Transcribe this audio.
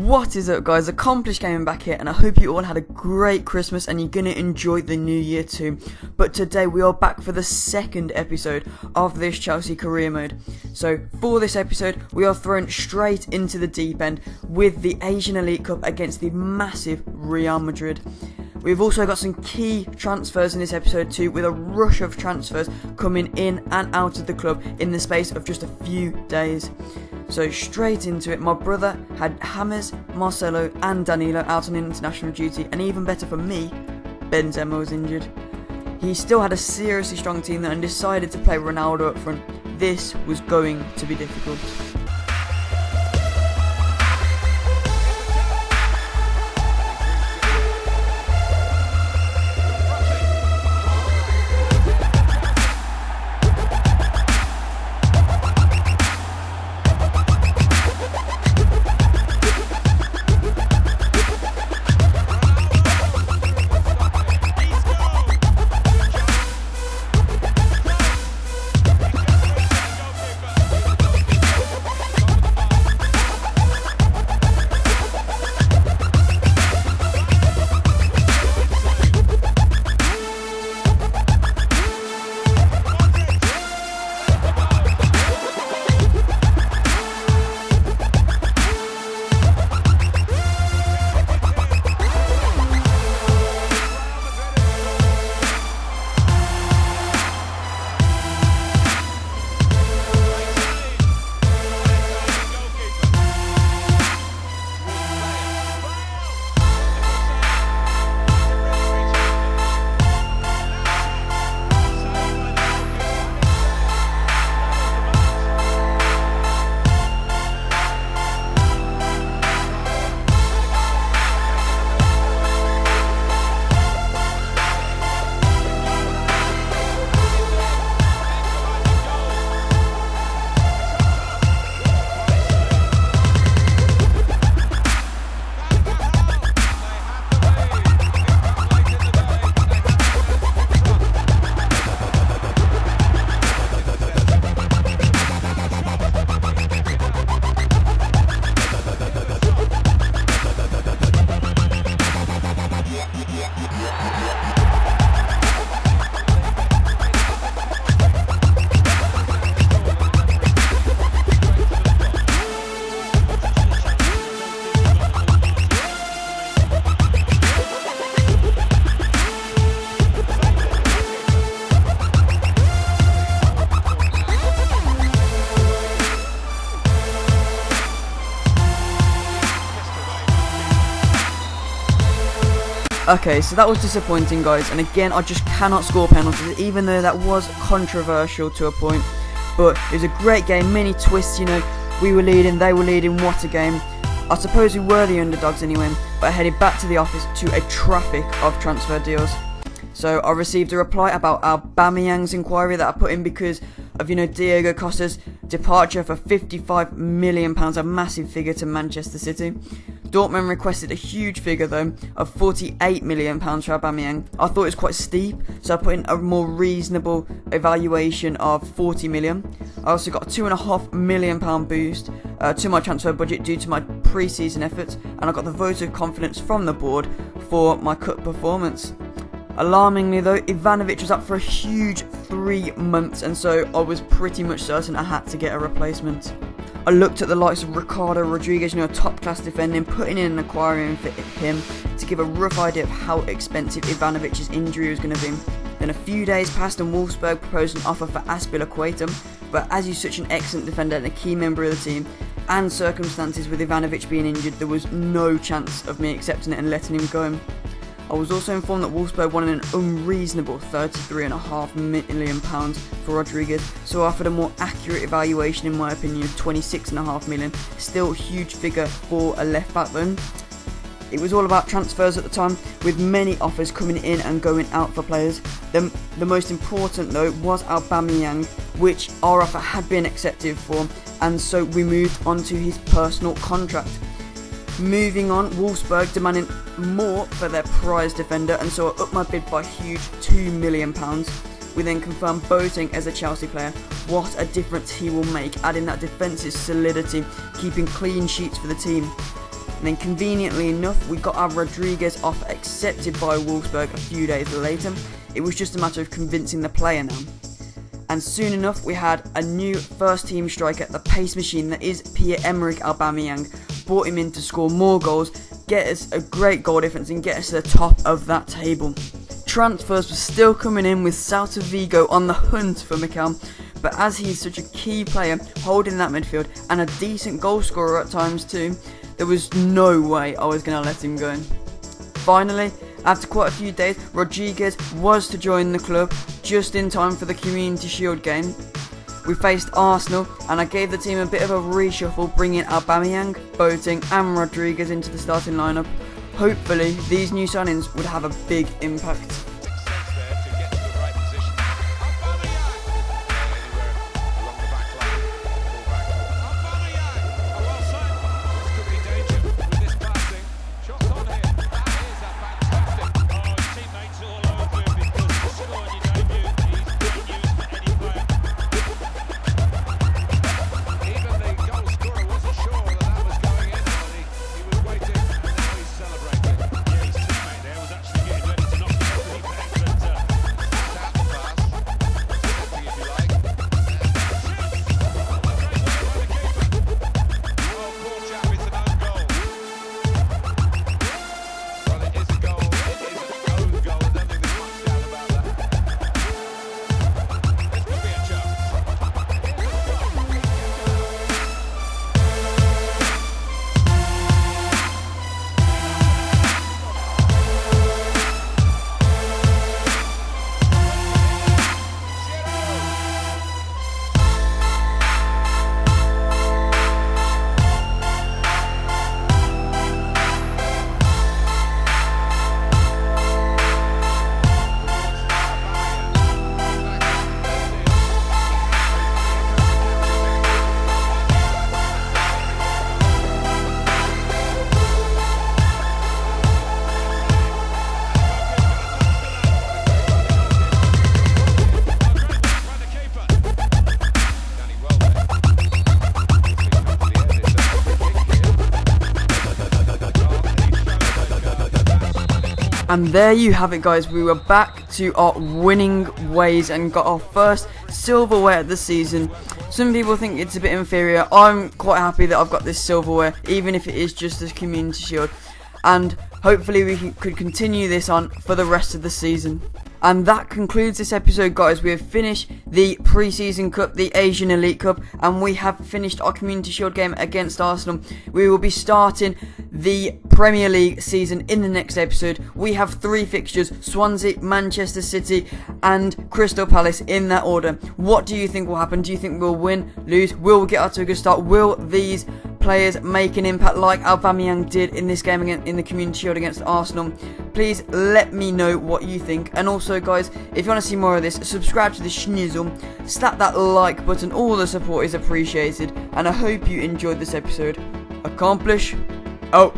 What is up, guys? Accomplished Gaming back here, and I hope you all had a great Christmas and you're gonna enjoy the new year too. But today we are back for the second episode of this Chelsea career mode. So for this episode we are thrown straight into the deep end with the Asian Elite Cup against the massive Real Madrid. We've also got some key transfers in this episode too, with a rush of transfers coming in and out of the club in the space of just a few days. So straight into it, my brother had James, Marcelo and Danilo out on international duty, and even better for me, Benzema was injured. He still had a seriously strong team though and decided to play Ronaldo up front. This was going to be difficult. Okay, so that was disappointing, guys, and again I just cannot score penalties, even though that was controversial to a point. But it was a great game, many twists, you know, we were leading, they were leading, what a game. I suppose we were the underdogs anyway, but I headed back to the office to a traffic of transfer deals. So I received a reply about Aubameyang's inquiry that I put in because of, you know, Diego Costa's departure for £55 million, a massive figure to Manchester City. Dortmund requested a huge figure though of £48 million for Aubameyang. I thought it was quite steep, so I put in a more reasonable evaluation of £40 million. I also got a £2.5 million boost to my transfer budget due to my pre-season efforts, and I got the vote of confidence from the board for my cup performance. Alarmingly though, Ivanovic was up for a huge 3 months, and so I was pretty much certain I had to get a replacement. I looked at the likes of Ricardo Rodriguez, you know, top class defending, putting in an inquiry for him to give a rough idea of how expensive Ivanovic's injury was going to be. Then a few days passed and Wolfsburg proposed an offer for Azpilicueta, but as he's such an excellent defender and a key member of the team, and circumstances with Ivanovic being injured, there was no chance of me accepting it and letting him go. I was also informed that Wolfsburg wanted an unreasonable £33.5 million for Rodriguez, so I offered a more accurate evaluation in my opinion of £26.5 million, still a huge figure for a left back though. It was all about transfers at the time, with many offers coming in and going out for players. The most important though was Aubameyang, which our offer had been accepted for, and so we moved on to his personal contract. Moving on, Wolfsburg demanding more for their prize defender, and so I upped my bid by a huge £2 million. We then confirmed Boateng as a Chelsea player. What a difference he will make, adding that defensive solidity, keeping clean sheets for the team. And then conveniently enough, we got our Rodriguez offer accepted by Wolfsburg a few days later. It was just a matter of convincing the player now. And soon enough, we had a new first team striker, the pace machine that is Pierre-Emerick Aubameyang. Brought him in to score more goals, get us a great goal difference and get us to the top of that table. Transfers were still coming in with Celta Vigo on the hunt for Mikel, but as he's such a key player holding that midfield and a decent goal scorer at times too, there was no way I was going to let him go. Finally, after quite a few days, Rodriguez was to join the club just in time for the Community Shield game. We faced Arsenal and I gave the team a bit of a reshuffle, bringing Aubameyang, Boateng and Rodriguez into the starting lineup. Hopefully these new signings would have a big impact. And there you have it, guys. We were back to our winning ways and got our first silverware of the season. Some people think it's a bit inferior. I'm quite happy that I've got this silverware, even if it is just a Community Shield. And hopefully we could continue this on for the rest of the season. And that concludes this episode, guys. We have finished the pre-season cup, the Asian Elite Cup, and we have finished our Community Shield game against Arsenal. We will be starting the Premier League season in the next episode. We have 3 fixtures: Swansea, Manchester City and Crystal Palace, in that order. What do you think will happen? Do you think we'll win, lose? Will we get out to a good start? Will these players make an impact like Aubameyang did in this game in the Community Shield against Arsenal? Please let me know what you think. And also, guys, if you want to see more of this, subscribe to the schnizzle, slap that like button. All the support is appreciated, and I hope you enjoyed this episode. Accomplish out.